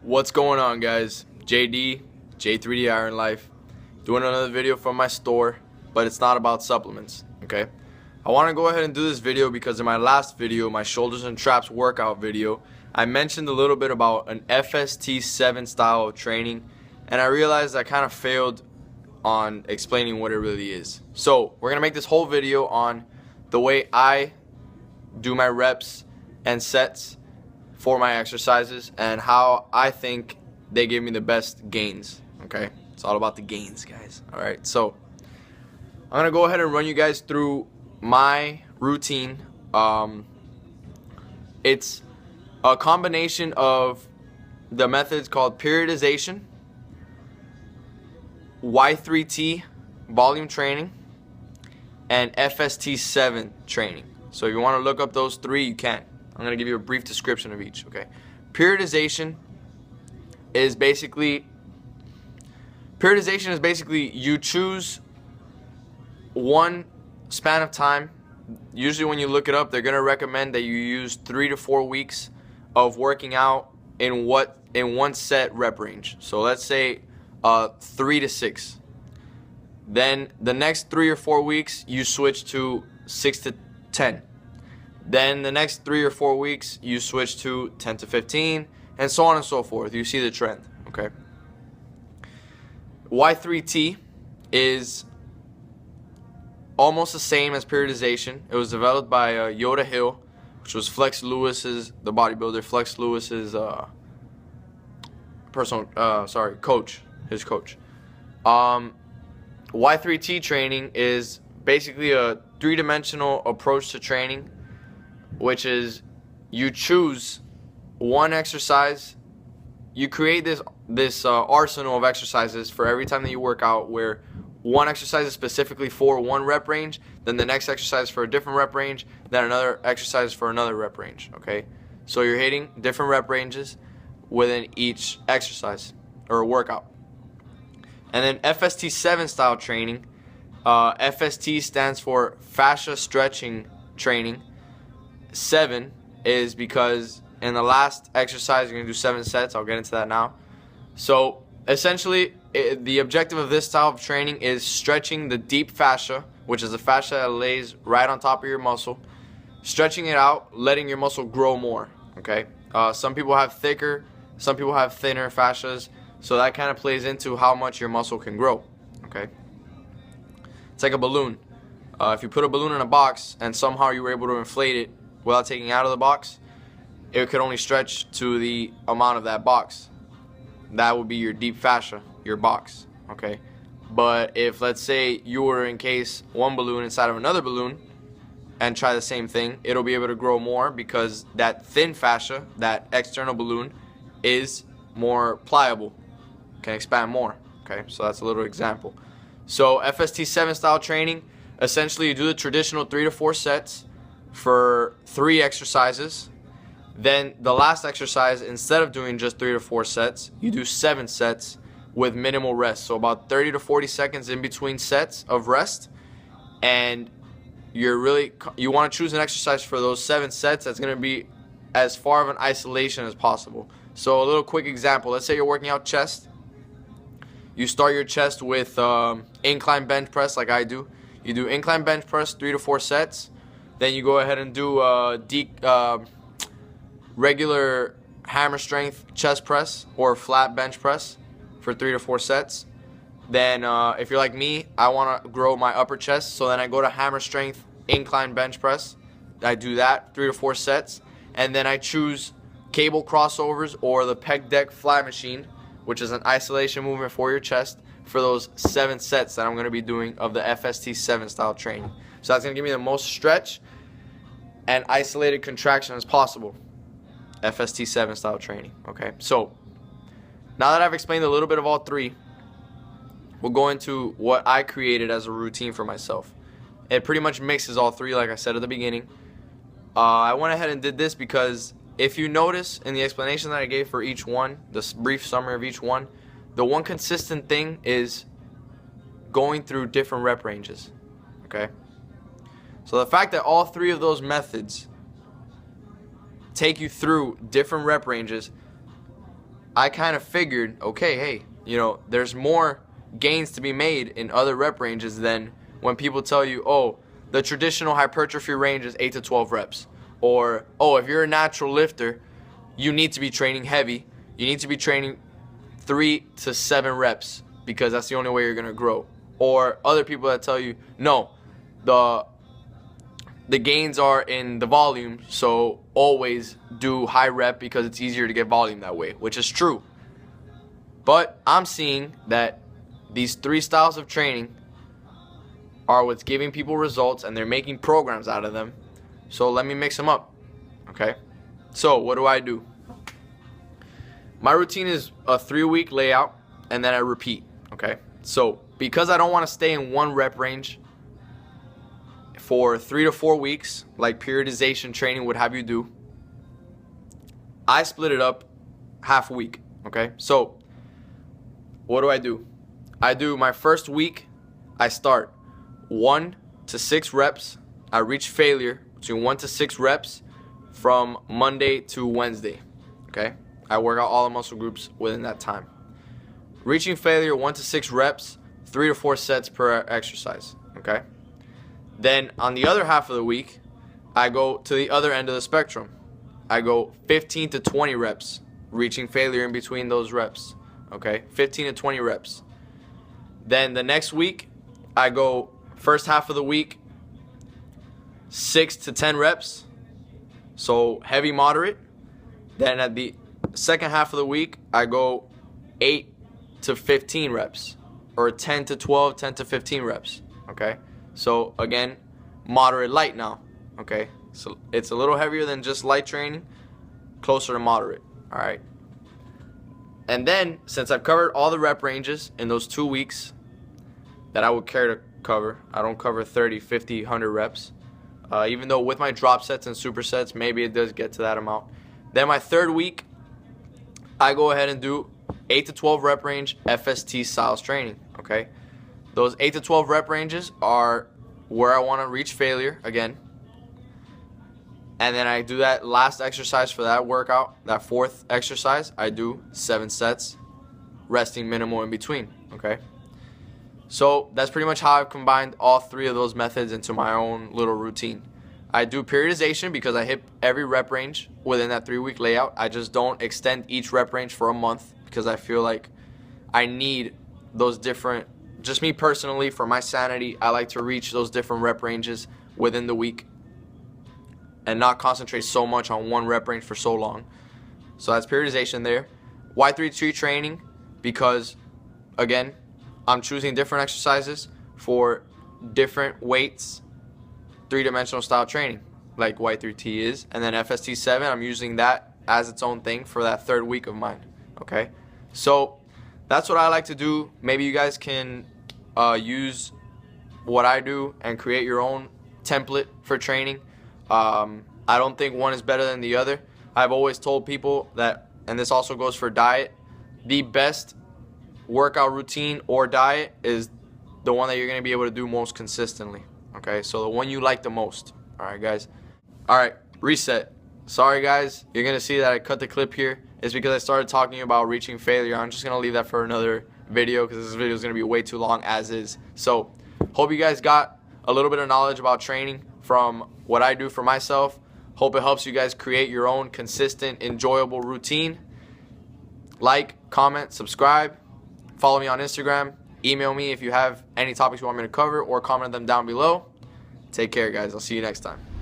What's going on, guys? JD, J3D Iron Life, doing another video from my store, but it's not about supplements, okay? I want to go ahead and do this video because in my last video, my shoulders and traps workout video, I mentioned a little bit about an FST7 style of training, and I realized I kind of failed on explaining what it really is. So we're going to make this whole video on the way I do my reps and sets for my exercises and how I think they give me the best gains. Okay, it's all about the gains, guys. All right, so I'm gonna go ahead and run you guys through my routine. It's a combination of the methods called periodization, Y3T volume training, and FST7 training. So if you want to look up those three, you can. I'm going to give you a brief description of each, okay? Periodization is basically you choose one span of time. Usually when you look it up, they're going to recommend that you use 3 to 4 weeks of working out in one set rep range. So let's say 3 to 6. Then the next 3 or 4 weeks, you switch to 6 to 10. Then the next 3 or 4 weeks, you switch to 10 to 15, and so on and so forth. You see the trend, okay? Y3T is almost the same as periodization. It was developed by Yoda Hill, which was the bodybuilder, Flex Lewis's coach, his coach. Y3T training is basically a three-dimensional approach to training, which is you choose one exercise, you create this arsenal of exercises for every time that you work out, where one exercise is specifically for one rep range, then the next exercise for a different rep range, then another exercise for another rep range, okay? So you're hitting different rep ranges within each exercise or workout. And then FST7 style training, FST stands for fascia stretching training. 7 is because in the last exercise you're going to do 7 sets. I'll get into that now. So essentially the objective of this style of training is stretching the deep fascia, which is the fascia that lays right on top of your muscle, stretching it out, letting your muscle grow more, okay? Some people have thicker, some people have thinner fascias, so that kind of plays into how much your muscle can grow, okay? It's like a balloon. If you put a balloon in a box and somehow you were able to inflate it without taking it out of the box, it could only stretch to the amount of that box. That would be your deep fascia, your box, okay? But if, let's say, you were encase one balloon inside of another balloon and try the same thing, it'll be able to grow more because that thin fascia, that external balloon, is more pliable, can expand more, okay? So that's a little example. So FST7 style training, essentially you do the traditional 3 to 4 sets for 3 exercises. Then the last exercise, instead of doing just 3 to 4 sets, you do 7 sets with minimal rest. So about 30 to 40 seconds in between sets of rest. And you want to choose an exercise for those 7 sets that's going to be as far of an isolation as possible. So a little quick example. Let's say you're working out chest. You start your chest with incline bench press like I do. You do incline bench press 3 to 4 sets. Then you go ahead and do regular hammer strength chest press or flat bench press for 3 to 4 sets. Then if you're like me, I want to grow my upper chest, so then I go to hammer strength incline bench press. I do that 3 to 4 sets, and then I choose cable crossovers or the pec deck fly machine, which is an isolation movement for your chest, for those 7 sets that I'm going to be doing of the FST7 style training. So that's going to give me the most stretch and isolated contraction as possible. FST7 style training, okay? So now that I've explained a little bit of all 3, we'll go into what I created as a routine for myself. It pretty much mixes all 3, like I said at the beginning. I went ahead and did this because if you notice in the explanation that I gave for each one, this brief summary of each one, the one consistent thing is going through different rep ranges, okay? So the fact that all 3 of those methods take you through different rep ranges I kind of figured, okay, hey, you know, there's more gains to be made in other rep ranges than when people tell you, oh, the traditional hypertrophy range is 8 to 12 reps. Or, oh, if you're a natural lifter, you need to be training heavy. You need to be training 3 to 7 reps because that's the only way you're going to grow. Or other people that tell you, no, the gains are in the volume, so always do high rep because it's easier to get volume that way, which is true. But I'm seeing that these 3 styles of training are what's giving people results, and they're making programs out of them. So let me mix them up, okay? So what do? My routine is a 3-week layout, and then I repeat, okay? So because I don't want to stay in one rep range for 3 to 4 weeks, like periodization training would have you do, I split it up half a week, okay? So what do? I do my first week, I start 1 to 6 reps. I reach failure between 1 to 6 reps from Monday to Wednesday, okay? I work out all the muscle groups within that time. Reaching failure, 1 to 6 reps, 3 to 4 sets per exercise, okay? Then on the other half of the week, I go to the other end of the spectrum. I go 15 to 20 reps, reaching failure in between those reps, okay? 15 to 20 reps. Then the next week, I go first half of the week, 6 to 10 reps, so heavy, moderate. Then at the second half of the week, I go 8 to 15 reps, or 10 to 12, 10 to 15 reps, okay? So again, moderate light now, okay? So it's a little heavier than just light training, closer to moderate, all right? And then, since I've covered all the rep ranges in those 2 weeks that I would care to cover, I don't cover 30, 50, 100 reps, even though with my drop sets and supersets, maybe it does get to that amount. Then my third week, I go ahead and do 8 to 12 rep range FST styles training, okay? Those 8 to 12 rep ranges are where I want to reach failure again. And then I do that last exercise for that workout, that fourth exercise, I do 7 sets, resting minimal in between, okay? So that's pretty much how I've combined all 3 of those methods into my own little routine. I do periodization because I hit every rep range within that 3-week layout. I just don't extend each rep range for a month because I feel like I need those different, just me personally, for my sanity, I like to reach those different rep ranges within the week and not concentrate so much on one rep range for so long. So that's periodization there. Y3T training because, again, I'm choosing different exercises for different weights, 3-dimensional style training like Y3T is. And then FST7, I'm using that as its own thing for that 3rd week of mine, okay? So that's what I like to do. Maybe you guys can use what I do and create your own template for training. I don't think one is better than the other. I've always told people that, and this also goes for diet, the best workout routine or diet is the one that you're going to be able to do most consistently, okay? So the one you like the most. All right, guys. All right, reset. Sorry, guys. You're going to see that I cut the clip here. It's because I started talking about reaching failure. I'm just going to leave that for another video because this video is going to be way too long as is. So hope you guys got a little bit of knowledge about training from what I do for myself. Hope it helps you guys create your own consistent, enjoyable routine. Like, comment, subscribe. Follow me on Instagram. Email me if you have any topics you want me to cover or comment them down below. Take care, guys. I'll see you next time.